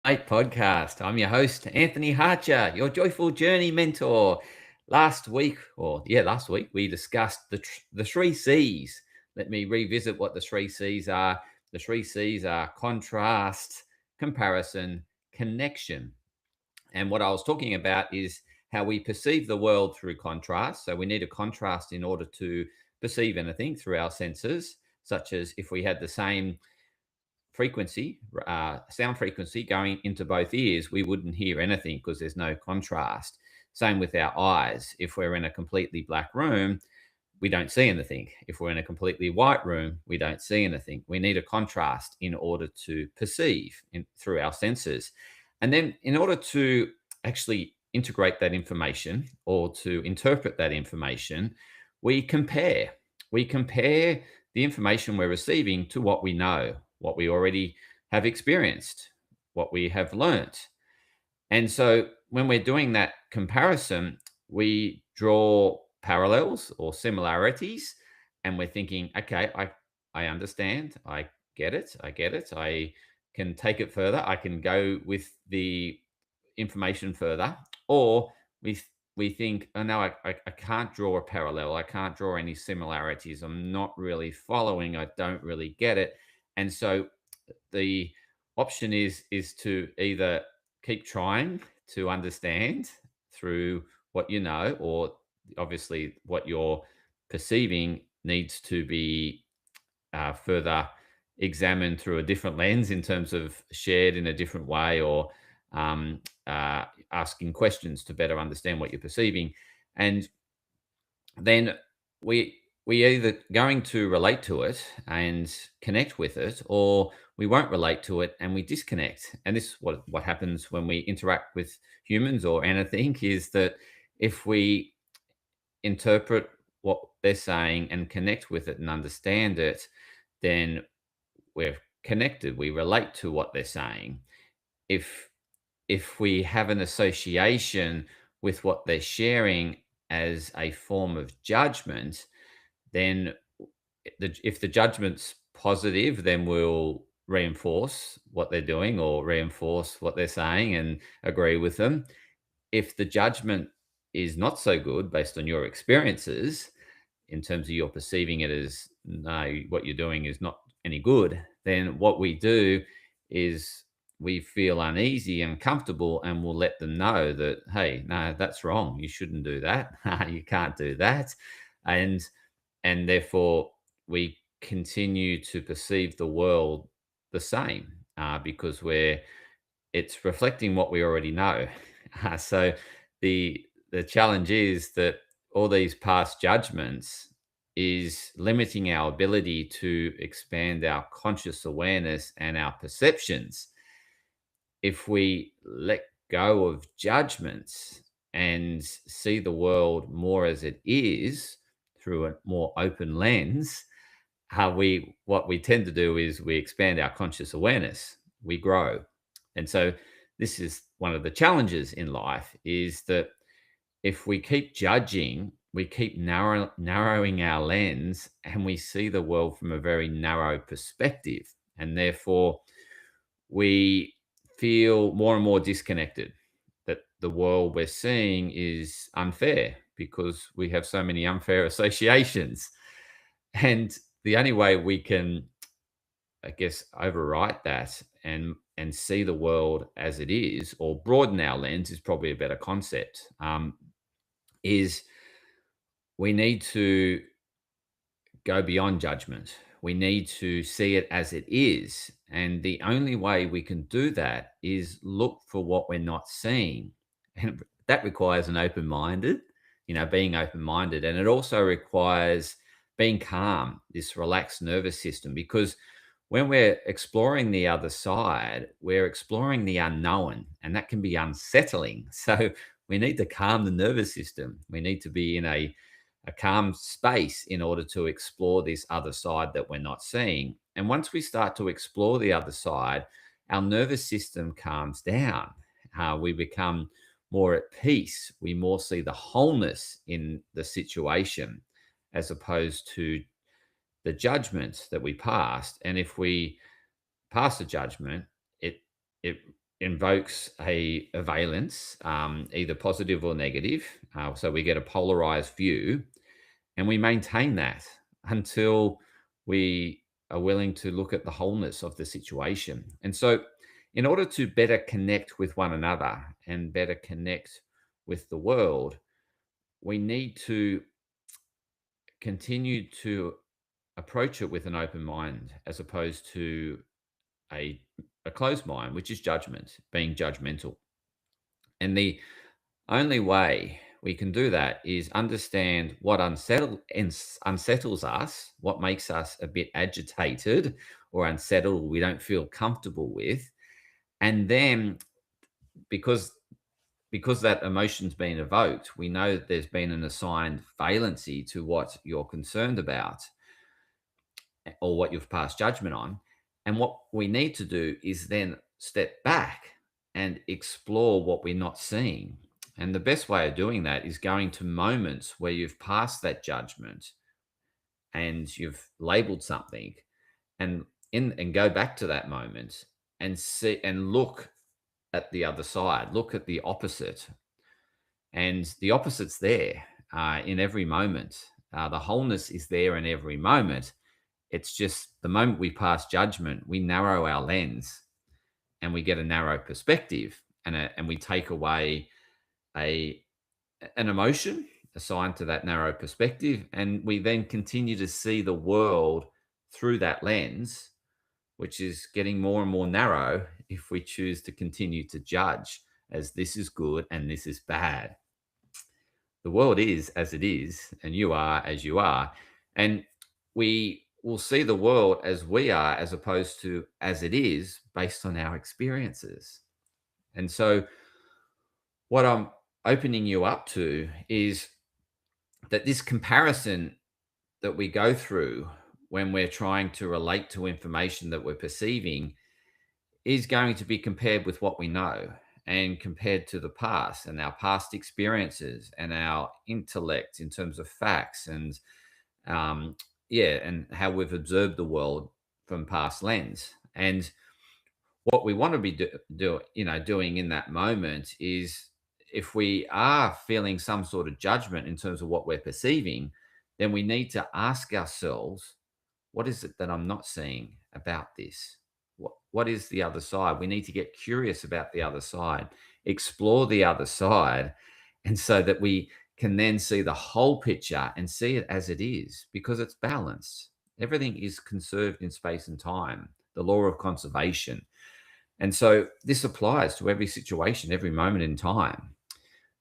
Podcast. I'm your host, Anthony Hartcher, your joyful journey mentor. Last week we discussed the three C's. Let me revisit what the three C's are. The three C's are contrast, comparison, connection. And what I was talking about is how we perceive the world through contrast. So we need a contrast in order to perceive anything through our senses, such as if we had the same sound frequency going into both ears, we wouldn't hear anything because there's no contrast. Same with our eyes. If we're in a completely black room, we don't see anything. If we're in a completely white room, we don't see anything. We need a contrast in order to perceive through our senses. And then, in order to actually integrate that information or to interpret that information, we compare. We compare the information we're receiving to what we know, what we already have experienced, what we have learnt. And so when we're doing that comparison, we draw parallels or similarities, and we're thinking, okay, I understand, I get it, I can take it further, I can go with the information further, or we think, oh no, I can't draw a parallel, I can't draw any similarities, I'm not really following, I don't really get it. And so the option is to either keep trying to understand through what you know, or obviously what you're perceiving needs to be further examined through a different lens in terms of shared in a different way, or asking questions to better understand what you're perceiving. And then we either going to relate to it and connect with it, or we won't relate to it and we disconnect. And this is what happens when we interact with humans or anything, is that if we interpret what they're saying and connect with it and understand it, then we're connected, we relate to what they're saying. If if we have an association with what they're sharing as a form of judgment, then if the judgment's positive, then we'll reinforce what they're doing or reinforce what they're saying and agree with them. If the judgment is not so good based on your experiences, in terms of you're perceiving it as, no, what you're doing is not any good, then what we do is we feel uneasy and comfortable, and we'll let them know that, hey, no, that's wrong, you shouldn't do that, you can't do that. And and therefore we continue to perceive the world the same, because we're it's reflecting what we already know. So the challenge is that all these past judgments is limiting our ability to expand our conscious awareness and our perceptions. If we let go of judgments and see the world more as it is through a more open lens, how we what we tend to do is we expand our conscious awareness, we grow. And so this is one of the challenges in life, is that if we keep judging, we keep narrowing our lens, and we see the world from a very narrow perspective. And therefore, we feel more and more disconnected, that the world we're seeing is unfair because we have so many unfair associations. And the only way we can, I guess, overwrite that and see the world as it is, or broaden our lens, is probably a better concept. Is we need to go beyond judgment. We need to see it as it is. And the only way we can do that is look for what we're not seeing. And that requires an open minded, being open minded. And it also requires being calm, this relaxed nervous system, because when we're exploring the other side, we're exploring the unknown, and that can be unsettling. So we need to calm the nervous system. We need to be in a calm space in order to explore this other side that we're not seeing. And once we start to explore the other side, our nervous system calms down. We become more at peace. We more see the wholeness in the situation, as opposed to the judgment that we passed. And if we pass a judgment, it it invokes a valence, either positive or negative. So we get a polarized view, and we maintain that until we are willing to look at the wholeness of the situation. And so, in order to better connect with one another and better connect with the world, we need to continue to approach it with an open mind as opposed to a, a closed mind, which is judgment, being judgmental. And the only way we can do that is understand what unsettles us, what makes us a bit agitated or unsettled, we don't feel comfortable with. And then because that emotion's been evoked, we know that there's been an assigned valency to what you're concerned about or what you've passed judgment on. And what we need to do is then step back and explore what we're not seeing. And the best way of doing that is going to moments where you've passed that judgment and you've labeled something, and go back to that moment and see and look at the other side, look at the opposite. And the opposite's there in every moment. The wholeness is there in every moment. It's just the moment we pass judgment, we narrow our lens and we get a narrow perspective, and we take away a an emotion assigned to that narrow perspective, and we then continue to see the world through that lens, which is getting more and more narrow if we choose to continue to judge as this is good and this is bad. The world is as it is, and you are as you are. And we will see the world as we are, as opposed to as it is, based on our experiences. And so, what I'm opening you up to is that this comparison that we go through when we're trying to relate to information that we're perceiving is going to be compared with what we know and compared to the past and our past experiences and our intellect in terms of facts and um, yeah, and how we've observed the world from past lens. And what we want to be doing in that moment is, if we are feeling some sort of judgment in terms of what we're perceiving, then we need to ask ourselves, what is it that I'm not seeing about this? What is the other side? We need to get curious about the other side, explore the other side, and so that we can then see the whole picture and see it as it is, because it's balanced. Everything is conserved in space and time, the law of conservation. And so this applies to every situation, every moment in time.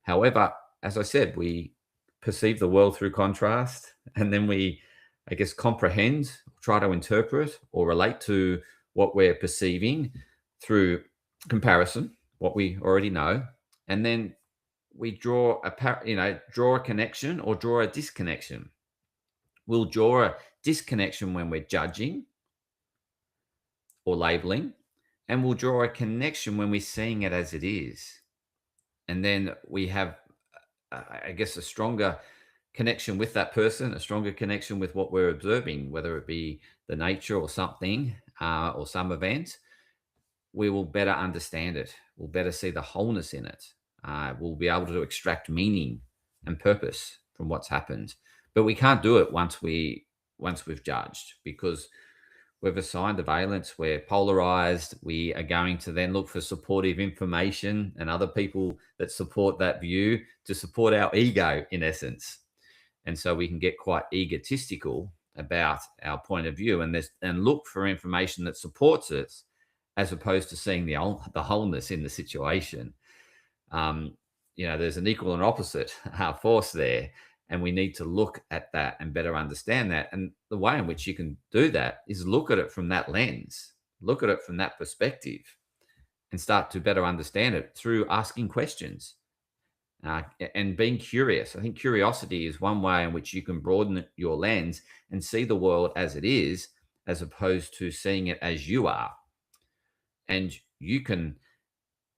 However, as I said, we perceive the world through contrast, and then we, I guess, comprehend, try to interpret or relate to what we're perceiving through comparison, what we already know. And then we draw a connection or draw a disconnection. We'll draw a disconnection when we're judging or labeling, and we'll draw a connection when we're seeing it as it is. And then we have, I guess, a stronger connection with that person, a stronger connection with what we're observing, whether it be the nature or something or some event. We will better understand it. We'll better see the wholeness in it. We'll be able to extract meaning and purpose from what's happened. But we can't do it once we've judged, because we've assigned a valence, we're polarized. We are going to then look for supportive information and other people that support that view to support our ego, in essence. And so we can get quite egotistical about our point of view, and look for information that supports us, as opposed to seeing the wholeness in the situation. Um, there's an equal and opposite force there, and we need to look at that and better understand that. And the way in which you can do that is look at it from that lens, look at it from that perspective, and start to better understand it through asking questions and being curious. I think curiosity is one way in which you can broaden your lens and see the world as it is, as opposed to seeing it as you are. And you can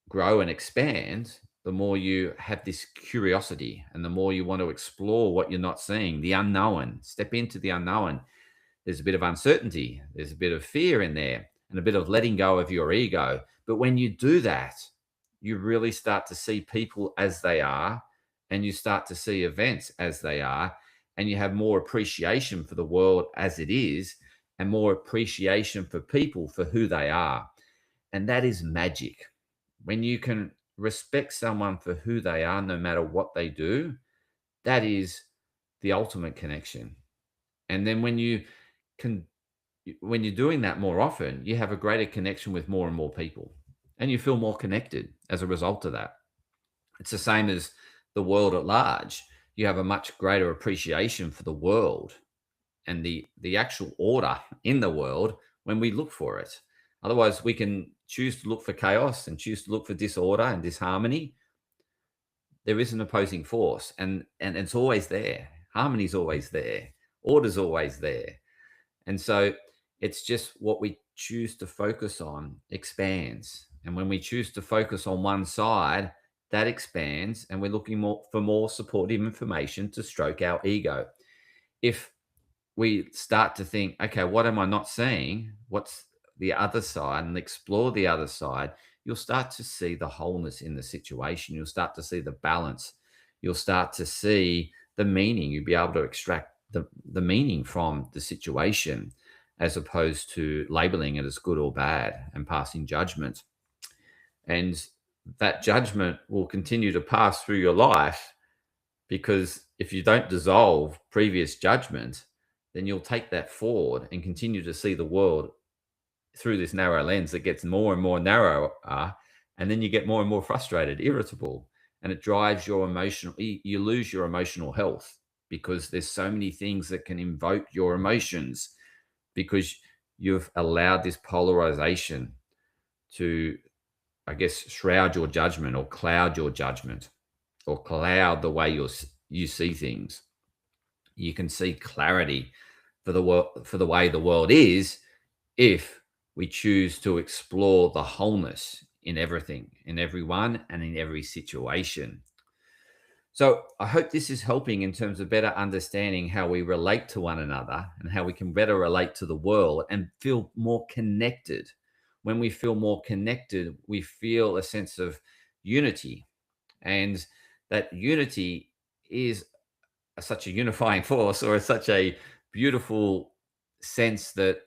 grow and expand the more you have this curiosity, and the more you want to explore what you're not seeing, the unknown. Step into the unknown. There's a bit of uncertainty, there's a bit of fear in there, and a bit of letting go of your ego. But when you do that, you really start to see people as they are, and you start to see events as they are, and you have more appreciation for the world as it is, and more appreciation for people for who they are. And that is magic. When you can respect someone for who they are, no matter what they do, that is the ultimate connection. And then can, when you're doing that more often, you have a greater connection with more and more people, and you feel more connected as a result of that. It's the same as the world at large. You have a much greater appreciation for the world and the actual order in the world when we look for it. Otherwise, we can choose to look for chaos and choose to look for disorder and disharmony. There is an opposing force, and it's always there. Harmony's always there. Order's always there. And so it's just what we choose to focus on expands. And when we choose to focus on one side, that expands, and we're looking for more supportive information to stroke our ego. If we start to think, okay, what am I not seeing? What's the other side? And explore the other side, you'll start to see the wholeness in the situation. You'll start to see the balance. You'll start to see the meaning. You'll be able to extract the meaning from the situation, as opposed to labeling it as good or bad and passing judgment. And that judgment will continue to pass through your life, because if you don't dissolve previous judgment, then you'll take that forward and continue to see the world through this narrow lens that gets more and more narrow. And then you get more and more frustrated, irritable, and it drives your emotional, you lose your emotional health, because there's so many things that can invoke your emotions, because you've allowed this polarization to, I guess, shroud your judgment, or cloud your judgment, or cloud the way you see things. You can see clarity for the world, for the way the world is, if we choose to explore the wholeness in everything, in everyone, and in every situation. So I hope this is helping in terms of better understanding how we relate to one another, and how we can better relate to the world and feel more connected. When we feel more connected, we feel a sense of unity, and that unity is such a unifying force, or such a beautiful sense that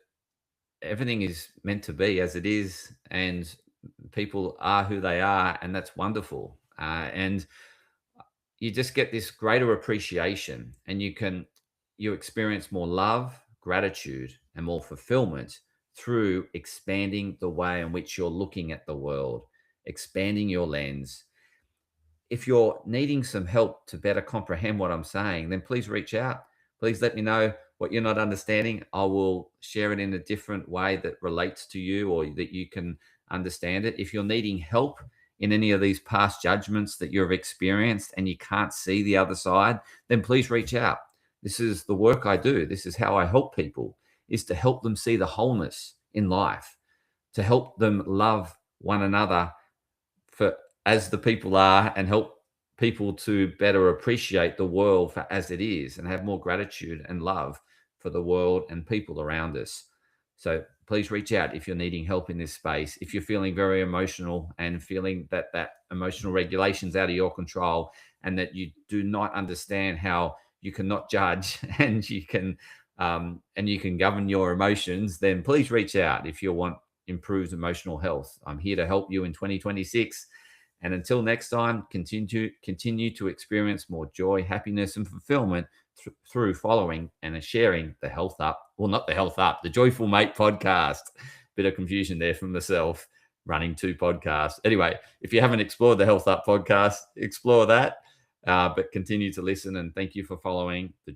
everything is meant to be as it is, and people are who they are, and that's wonderful. And you just get this greater appreciation, and you experience more love, gratitude, and more fulfillment through expanding the way in which you're looking at the world, expanding your lens. If you're needing some help to better comprehend what I'm saying, then please reach out. Please let me know what you're not understanding. I will share it in a different way that relates to you, or that you can understand it. If you're needing help in any of these past judgments that you've experienced and you can't see the other side, then please reach out. This is the work I do. This is how I help people, is to help them see the wholeness in life, to help them love one another for as the people are, and help people to better appreciate the world for as it is, and have more gratitude and love for the world and people around us. So please reach out if you're needing help in this space. If you're feeling very emotional, and feeling that that emotional regulation's out of your control, and that you do not understand how you cannot judge and you can govern your emotions, then please reach out if you want improved emotional health. I'm here to help you in 2026. And until next time, continue to experience more joy, happiness, and fulfillment through following and sharing the Health Up. Well, not the Health Up, the Joyful Mate podcast. Bit of confusion there from myself, running two podcasts. Anyway, if you haven't explored the Health Up podcast, explore that. But continue to listen, and thank you for following the